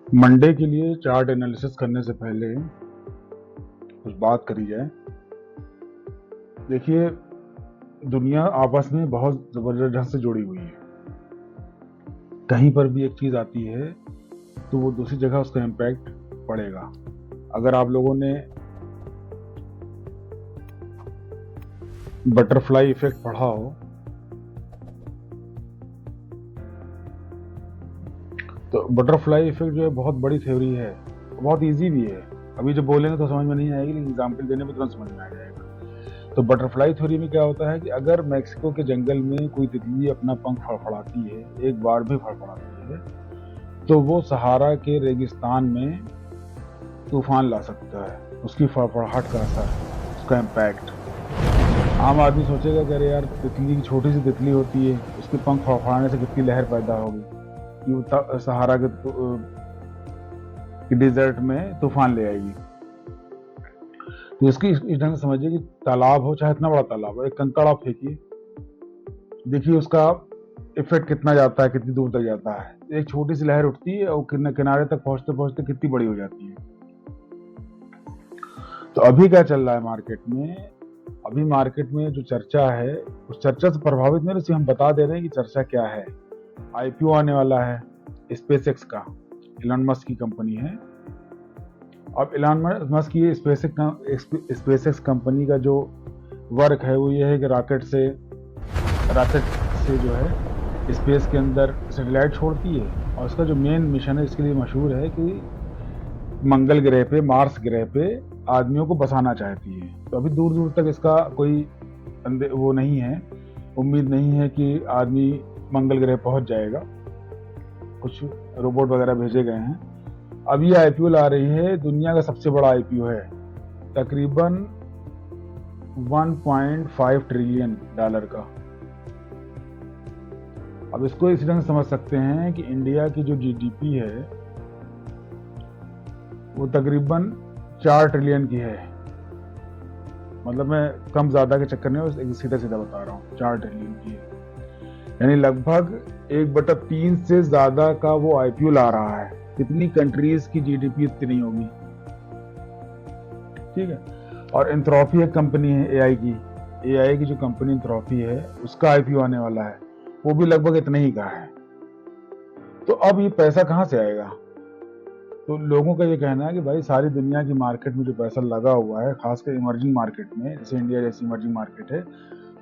Monday के लिए chart analysis करने से पहले कुछ बात करी जाए। देखिए, दुनिया आपस में बहुत जबरदस्त ढंग से जुड़ी हुई है। कहीं पर भी एक चीज आती है तो वो दूसरी जगह उसका इम्पैक्ट पड़ेगा। अगर आप लोगों ने बटरफ्लाई इफेक्ट पढ़ा हो तो बटरफ्लाई इफेक्ट जो है बहुत बड़ी थ्योरी है, बहुत इजी भी है। अभी जब बोलेंगे तो समझ में नहीं आएगी, लेकिन एग्जाम्पल देने में तुरंत समझ में आ जाएगा। तो बटरफ्लाई थ्योरी में क्या होता है कि अगर मैक्सिको के जंगल में कोई तितली अपना पंख फड़फड़ाती है, एक बार भी फड़फड़ाती है, तो वो सहारा के रेगिस्तान में तूफान ला सकता है। उसकी फड़फड़ाहट का असर, उसका इम्पैक्ट। आम आदमी सोचेगा कि अरे यार, तितली की छोटी सी तितली होती है, उसके पंख फड़फड़ाने से कितनी लहर पैदा होगी कि सहारा के डिजर्ट में तूफान ले आएगी। तो इसकी इस ढंग से समझिए कि तालाब हो, चाहे इतना बड़ा तालाब हो, एक कंकड़ आप फेंकिए, देखिए उसका इफेक्ट कितना जाता है, कितनी दूर तक जाता है। एक छोटी सी लहर उठती है और किनारे तक पहुंचते पहुंचते कितनी बड़ी हो जाती है। तो अभी क्या चल रहा है मार्केट में? अभी मार्केट में जो चर्चा है, उस चर्चा से प्रभावित नहीं, सिर्फ हम बता दे रहे हैं कि चर्चा क्या है। आईपीओ आने वाला है स्पेस एक्स का, इलॉन मस्क की कंपनी है। अब इलॉन मस्क की स्पेस एक्स कंपनी का जो वर्क है वो ये है कि रॉकेट से जो है स्पेस के अंदर सैटेलाइट छोड़ती है, और इसका जो मेन मिशन है, इसके लिए मशहूर है कि मंगल ग्रह पे, मार्स ग्रह पे आदमियों को बसाना चाहती है। तो अभी दूर दूर तक इसका कोई वो नहीं है, उम्मीद नहीं है कि आदमी मंगल ग्रह पहुंच जाएगा। कुछ रोबोट वगैरह भेजे गए हैं। अब ये आईपीओ ला रही है, दुनिया का सबसे बड़ा आईपीओ है, तकरीबन 1.5 ट्रिलियन डॉलर का। अब इसको इस ढंग से समझ सकते हैं कि इंडिया की जो जीडीपी है वो तकरीबन 4 ट्रिलियन की है। मतलब मैं कम ज्यादा के चक्कर में सीधा सीधा बता रहा हूँ, 4 ट्रिलियन की है। यानी लगभग 1/3 से ज्यादा का वो आईपीओ ला रहा है। कितनी कंट्रीज की जीडीपी इतनी नहीं होगी, ठीक है। और एंथ्रोपी एक कंपनी है एआई की जो कंपनी एंथ्रोपी है, उसका आईपीओ आने वाला है, वो भी लगभग इतना ही का है। तो अब ये पैसा कहां से आएगा? तो लोगों का ये कहना है कि भाई, सारी दुनिया की मार्केट में जो पैसा लगा हुआ है, खासकर इमर्जिंग मार्केट में, जैसे इंडिया जैसी इमर्जिंग मार्केट है,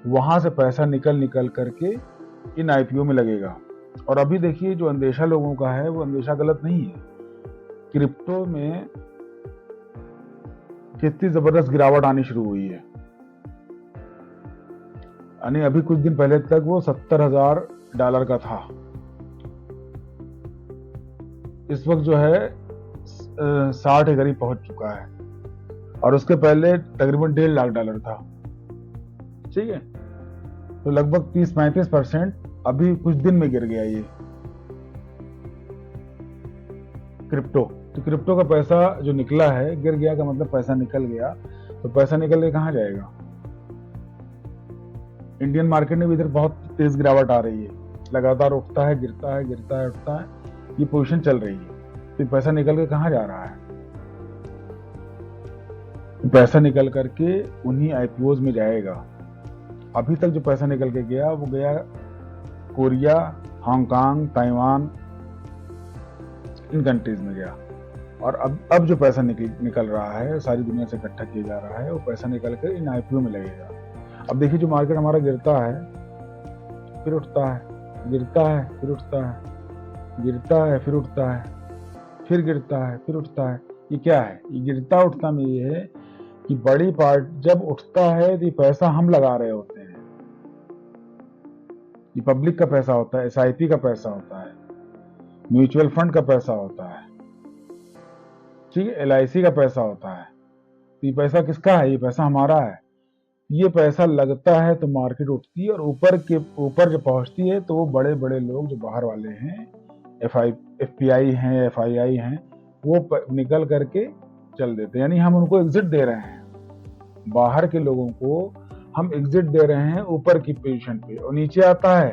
वहां से पैसा निकल निकल करके इन आईपीओ में लगेगा। और अभी देखिए, जो अंदेशा लोगों का है वो अंदेशा गलत नहीं है। क्रिप्टो में कितनी जबरदस्त गिरावट आनी शुरू हुई है। यानी अभी कुछ दिन पहले तक वो $70,000 का था, इस वक्त जो है 60 के करीब पहुंच चुका है। और उसके पहले तकरीबन $1.5 लाख था, ठीक है। तो लगभग 30-35% अभी कुछ दिन में गिर गया ये क्रिप्टो। तो क्रिप्टो का पैसा जो निकला है, गिर गया का मतलब पैसा निकल गया। तो पैसा निकल के कहां जाएगा? इंडियन मार्केट में भी इधर बहुत तेज गिरावट आ रही है, लगातार उठता है, गिरता है, गिरता है, उठता है, ये पोजीशन चल रही है। तो पैसा निकल के कहां जा रहा है? तो पैसा निकल करके उन्हीं आईपीओज में जाएगा। अभी तक जो पैसा निकल के गया वो गया कोरिया, हांगकांग, ताइवान, इन कंट्रीज में गया। और अब जो पैसा निकल रहा है, सारी दुनिया से इकट्ठा किया जा रहा है, वो पैसा निकल कर इन आईपीओ में लगेगा। अब देखिए, जो मार्केट हमारा गिरता है फिर उठता है, गिरता है फिर उठता है, गिरता है फिर उठता है, फिर गिरता है फिर उठता है, ये क्या है? ये गिरता उठता में ये है कि बड़ी पार्ट जब उठता है तो ये पैसा हम लगा रहे होते हैं। ये पब्लिक का पैसा होता है, एसआईपी का पैसा होता है, म्यूचुअल फंड का पैसा होता है, ठीक है, एलआईसी का पैसा होता है। तो ये पैसा किसका है? ये पैसा हमारा है। ये पैसा लगता है तो मार्केट उठती है, और ऊपर जब पहुंचती है तो वो बड़े बड़े लोग जो बाहर वाले हैं, एफपीआई हैं, एफआईआई हैं, वो निकल करके चल देते हैं। यानी हम उनको एग्जिट दे रहे हैं, बाहर के लोगों को हम एग्जिट दे रहे हैं ऊपर की पोजीशन पे। और नीचे आता है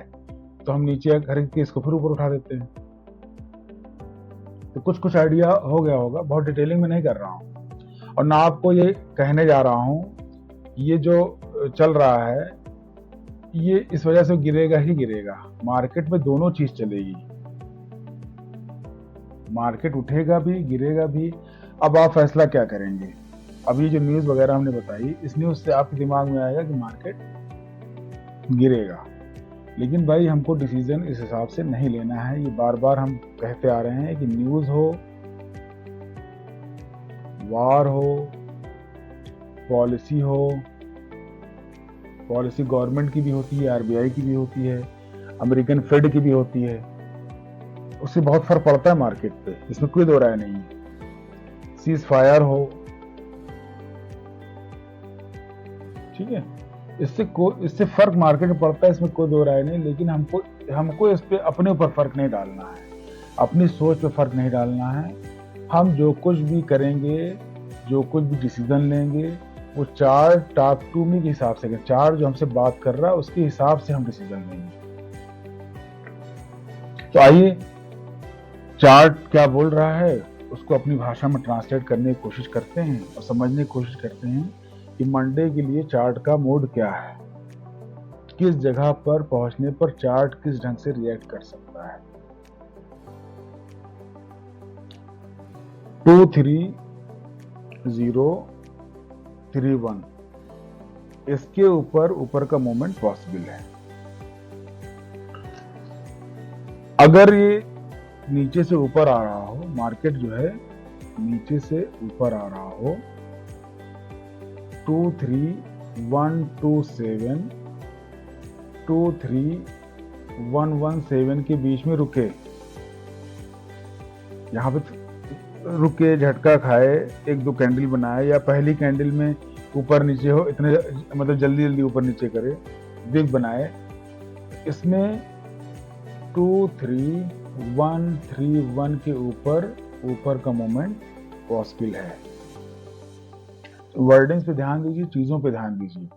तो हम नीचे खरीद के इसको फिर ऊपर उठा देते हैं। तो कुछ कुछ आइडिया हो गया होगा, बहुत डिटेलिंग में नहीं कर रहा हूँ। और ना आपको ये कहने जा रहा हूँ ये जो चल रहा है ये इस वजह से गिरेगा ही गिरेगा। मार्केट में दोनों चीज चलेगी, मार्केट उठेगा भी गिरेगा भी। अब आप फैसला क्या करेंगे? अभी जो न्यूज वगैरह हमने बताई, इस न्यूज से आपके दिमाग में आएगा कि मार्केट गिरेगा, लेकिन भाई हमको डिसीजन इस हिसाब से नहीं लेना है। ये बार बार हम कहते आ रहे हैं कि न्यूज हो, वार हो, पॉलिसी हो, पॉलिसी गवर्नमेंट की भी होती है, आरबीआई की भी होती है, अमेरिकन फेड की भी होती है, उससे बहुत फर्क पड़ता है मार्केट पे, इसमें कोई दो राय नहीं है। सीज फायर हो, ठीक है, इससे फर्क मार्केट में पड़ता है, इसमें कोई दो राय नहीं। लेकिन हमको इस पे अपने ऊपर फर्क नहीं डालना है, अपनी सोच पे फर्क नहीं डालना है। हम जो कुछ भी करेंगे, जो कुछ भी डिसीजन लेंगे, वो चार्ट टॉप टू मी के हिसाब से, चार्ट जो हमसे बात कर रहा है उसके हिसाब से हम डिसीजन लेंगे। तो आइए, चार्ट क्या बोल रहा है उसको अपनी भाषा में ट्रांसलेट करने की कोशिश करते हैं और समझने की कोशिश करते हैं कि मंडे के लिए चार्ट का मोड क्या है, किस जगह पर पहुंचने पर चार्ट किस ढंग से रिएक्ट कर सकता है। 23031 इसके ऊपर का मोमेंट पॉसिबल है। अगर ये नीचे से ऊपर आ रहा हो, मार्केट जो है नीचे से ऊपर आ रहा हो, 23127 23117 के बीच में रुके, यहाँ पे रुके, झटका खाए, एक दो कैंडल बनाए, या पहली कैंडल में ऊपर नीचे हो, इतने मतलब जल्दी जल्दी ऊपर नीचे करे, बिग बनाए, इसमें 23131 के ऊपर का मोमेंट पॉसिबल है। वर्डिंग्स पे ध्यान दीजिए, चीजों पे ध्यान दीजिए।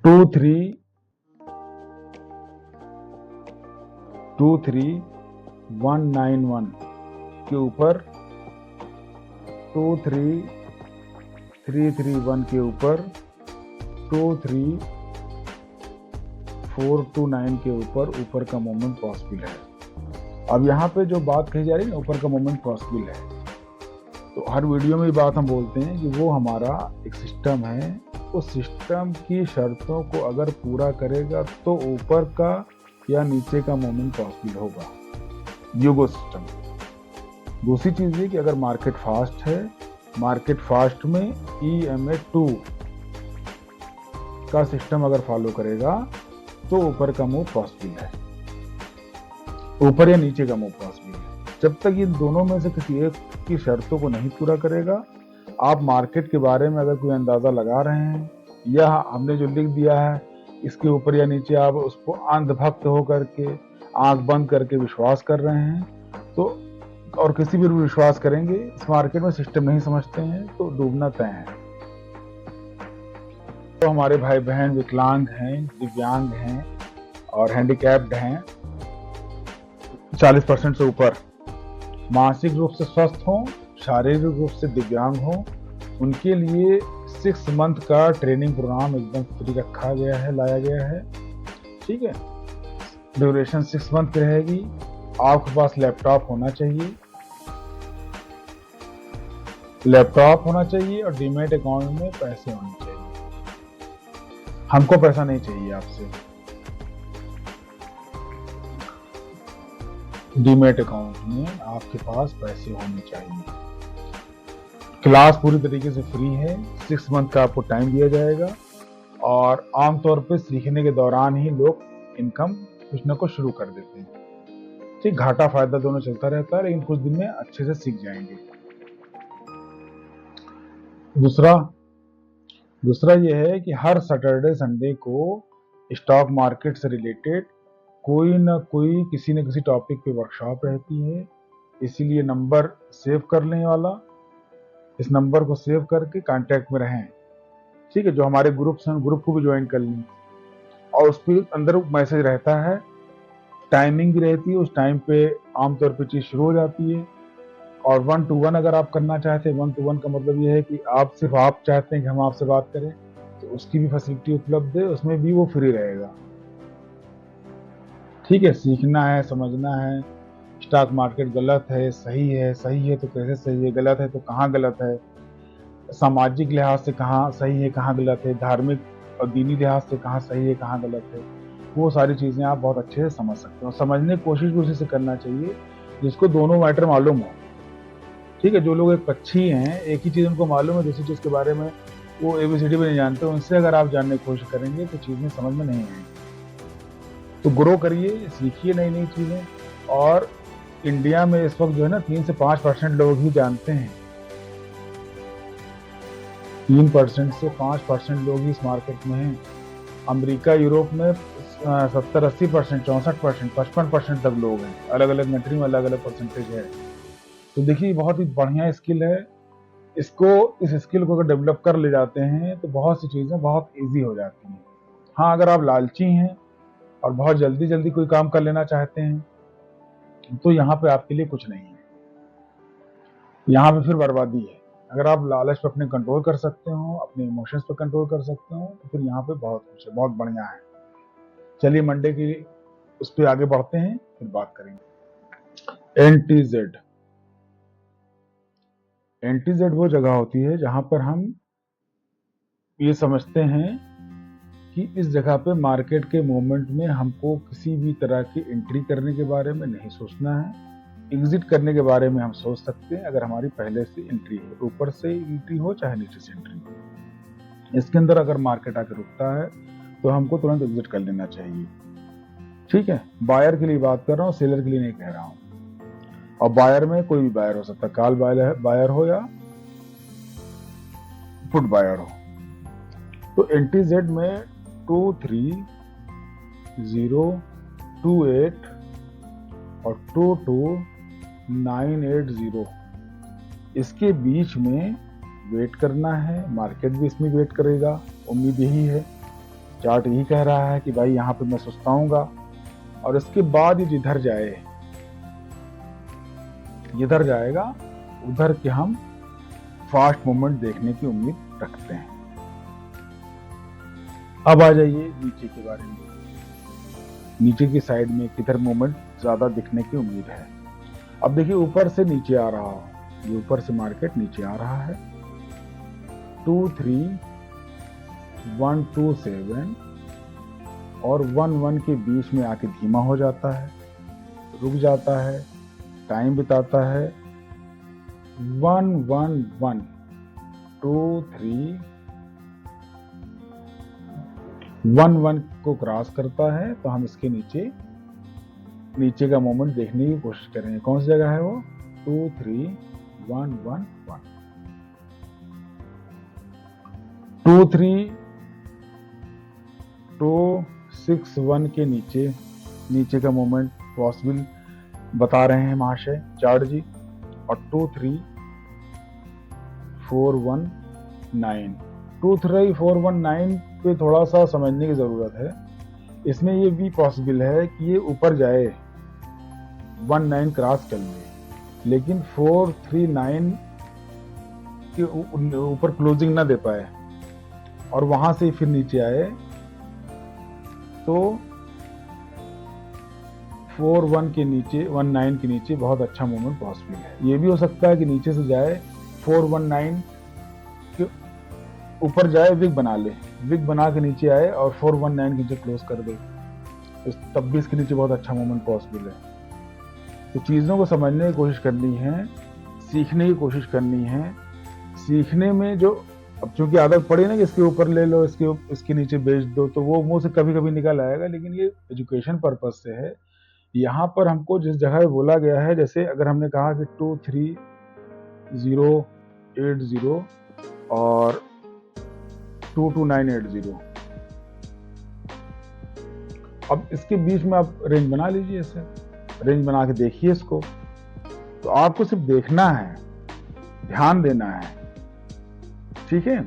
23191 के ऊपर, 23331 के ऊपर, 23429 के ऊपर का मोमेंट पॉसिबल है। अब यहाँ पे जो बात कही जा रही है ना, ऊपर का मोमेंट पॉसिबल है, तो हर वीडियो में ये बात हम बोलते हैं कि वो हमारा एक सिस्टम है, उस सिस्टम की शर्तों को अगर पूरा करेगा तो ऊपर का या नीचे का मोमेंट पॉसिबल होगा, यूगो सिस्टम। दूसरी चीज ये कि अगर मार्केट फास्ट है, मार्केट फास्ट में EMA2 का सिस्टम अगर फॉलो करेगा तो ऊपर का मूव पॉसिबल है, ऊपर या नीचे का मूव पॉसिबल है। जब तक ये दोनों में से किसी एक की शर्तों को नहीं पूरा करेगा, आप मार्केट के बारे में अगर कोई अंदाजा लगा रहे हैं या हमने जो लिख दिया है इसके ऊपर या नीचे आप उसको अंधभक्त होकर के, आंख बंद करके विश्वास कर रहे हैं, तो और किसी भी विश्वास करेंगे, इस मार्केट में सिस्टम नहीं समझते हैं, तो डूबना तय है। तो हमारे भाई बहन विकलांग हैं, दिव्यांग हैं और हैंडीकैप्ड हैं, 40% से ऊपर, मानसिक रूप से स्वस्थ हों, शारीरिक रूप से दिव्यांग हों, उनके लिए 6 मंथ का ट्रेनिंग प्रोग्राम एकदम फ्री रखा गया है, लाया गया है। ठीक है, ड्यूरेशन 6 मंथ की रहेगी। आपके पास लैपटॉप होना चाहिए, और डीमैट अकाउंट में पैसे होने चाहिए। हमको पैसा नहीं चाहिए आपसे, डीमैट अकाउंट में आपके पास पैसे होने चाहिए। क्लास पूरी तरीके से फ्री है, 6 मंथ का आपको टाइम दिया जाएगा, और आमतौर पे सीखने के दौरान ही लोग इनकम कुछ ना कुछ शुरू कर देते हैं। ठीक, घाटा फायदा दोनों चलता रहता है, लेकिन कुछ दिन में अच्छे से सीख जाएंगे। दूसरा ये है कि हर सैटरडे संडे को स्टॉक मार्केट से रिलेटेड कोई ना कोई किसी न किसी टॉपिक पे वर्कशॉप रहती है, इसीलिए नंबर सेव कर लें वाला, इस नंबर को सेव करके कांटेक्ट में रहें। ठीक है, जो हमारे ग्रुप्स हैं, ग्रुप को भी ज्वाइन कर लें, और उसके अंदर मैसेज रहता है टाइमिंग भी रहती है, उस टाइम पे आमतौर पे चीज़ शुरू हो जाती है। और 1 to 1 अगर आप करना चाहते हैं, 1 to 1 का मतलब ये है कि सिर्फ आप चाहते हैं कि हम आपसे बात करें, तो उसकी भी फैसिलिटी उपलब्ध है, उसमें भी वो फ्री रहेगा। ठीक है, सीखना है, समझना है, स्टॉक मार्केट गलत है, सही है तो कैसे सही है, गलत है तो कहाँ गलत है, सामाजिक लिहाज से कहाँ सही है, कहाँ गलत है, धार्मिक और दीनी लिहाज से कहाँ सही है, कहाँ गलत है, वो सारी चीज़ें आप बहुत अच्छे से समझ सकते हो। समझने की कोशिश भी उसी से करना चाहिए जिसको दोनों मैटर मालूम हो। ठीक है, जो लोग एक पक्षी हैं, एक ही चीज़ उनको मालूम है, दूसरी चीज़ के बारे में वो ABCD भी नहीं जानते, उनसे अगर आप जानने की कोशिश करेंगे तो चीज़ें समझ में नहीं आएंगी। तो ग्रो करिए, सीखिए नई नई चीज़ें। और इंडिया में इस वक्त जो है ना 3 से 5% लोग ही जानते हैं, 3% से 5% लोग ही इस मार्केट में हैं। अमेरिका, यूरोप में 70-80%, 64%, 55% तक लोग हैं। अलग अलग कंट्री में अलग अलग परसेंटेज है। तो देखिए, बहुत ही बढ़िया स्किल है। इस स्किल को अगर डेवलप कर ले जाते हैं तो बहुत सी चीज़ें बहुत ईजी हो जाती हैं। हाँ, अगर आप लालची हैं और बहुत जल्दी जल्दी कोई काम कर लेना चाहते हैं तो यहाँ पे आपके लिए कुछ नहीं है, यहाँ पे फिर बर्बादी है। अगर आप लालच पे अपने कंट्रोल कर सकते हो, अपने इमोशंस पे कंट्रोल कर सकते हो, तो फिर यहाँ पे बहुत कुछ है, बहुत बढ़िया है। चलिए मंडे की उस पर आगे बढ़ते हैं, फिर बात करेंगे। एंटीजेड वो जगह होती है जहां पर हम ये समझते हैं कि इस जगह पे मार्केट के मूवमेंट में हमको किसी भी तरह की एंट्री करने के बारे में नहीं सोचना है, एग्जिट करने के बारे में हम सोच सकते हैं अगर हमारी पहले से एंट्री है, ऊपर से एंट्री हो चाहे नीचे से एंट्री हो। इसके अंदर अगर मार्केट आकर रुकता है तो हमको तुरंत एग्जिट कर लेना चाहिए। ठीक है, बायर के लिए बात कर रहा हूँ, सेलर के लिए नहीं कह रहा हूँ। और बायर में कोई भी बायर हो सकता है, कॉल बायर हो या पुट बायर हो। तो एंटीजेड में 23028 और 22980 इसके बीच में वेट करना है। मार्केट भी इसमें वेट करेगा, उम्मीद यही है, चार्ट यही कह रहा है कि भाई यहाँ पे मैं सुस्ताऊंगा और इसके बाद ये जिधर जाएगा उधर के हम फास्ट मूवमेंट देखने की उम्मीद रखते हैं। अब आ जाइए नीचे के बारे में। नीचे की साइड में किधर मूवमेंट ज्यादा दिखने की उम्मीद है। अब देखिए, ऊपर से नीचे आ रहा हो, ये ऊपर से मार्केट नीचे आ रहा है। 23127 और 11 के बीच में आके धीमा हो जाता है, रुक जाता है, टाइम बिताता है। 1112311 को क्रॉस करता है तो हम इसके नीचे का मोमेंट देखने की कोशिश करेंगे। कौन सी जगह है वो? 23111 23261 के नीचे का मोमेंट पॉसिबल बता रहे हैं महाशय चार्ट जी। और 23419 पे थोड़ा सा समझने की जरूरत है। इसमें ये भी पॉसिबल है कि ये ऊपर जाए, 19 क्रॉस कर ले, लेकिन 439 के ऊपर क्लोजिंग ना दे पाए और वहां से फिर नीचे आए, तो 41 के नीचे, 19 के नीचे बहुत अच्छा मूवमेंट पॉसिबल है। ये भी हो सकता है कि नीचे से जाए, 419 के ऊपर जाए, विग बना ले, विग बना के नीचे आए और 419 के नीचे क्लोज कर दे, तब भी इसके नीचे बहुत अच्छा मूवमेंट पॉसिबल है। तो चीज़ों को समझने की कोशिश करनी है, सीखने की कोशिश करनी है। सीखने में जो अब चूंकि आदत पड़ी ना कि इसके ऊपर ले लो, इसके नीचे बेच दो, तो वो मुंह से कभी कभी निकल आएगा, लेकिन ये एजुकेशन पर्पज से है। यहाँ पर हमको जिस जगह बोला गया है, जैसे अगर हमने कहा कि 23080 और 22980, अब इसके बीच में आप रेंज बना लीजिए, ऐसे रेंज बना के देखिए इसको। तो आपको सिर्फ देखना है, ध्यान देना है, ठीक है।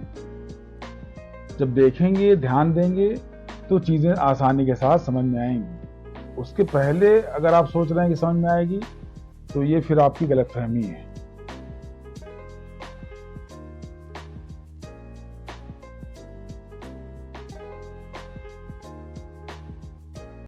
जब देखेंगे, ध्यान देंगे तो चीजें आसानी के साथ समझ में आएंगी। उसके पहले अगर आप सोच रहे हैं कि समझ में आएगी, तो ये फिर आपकी गलतफहमी है।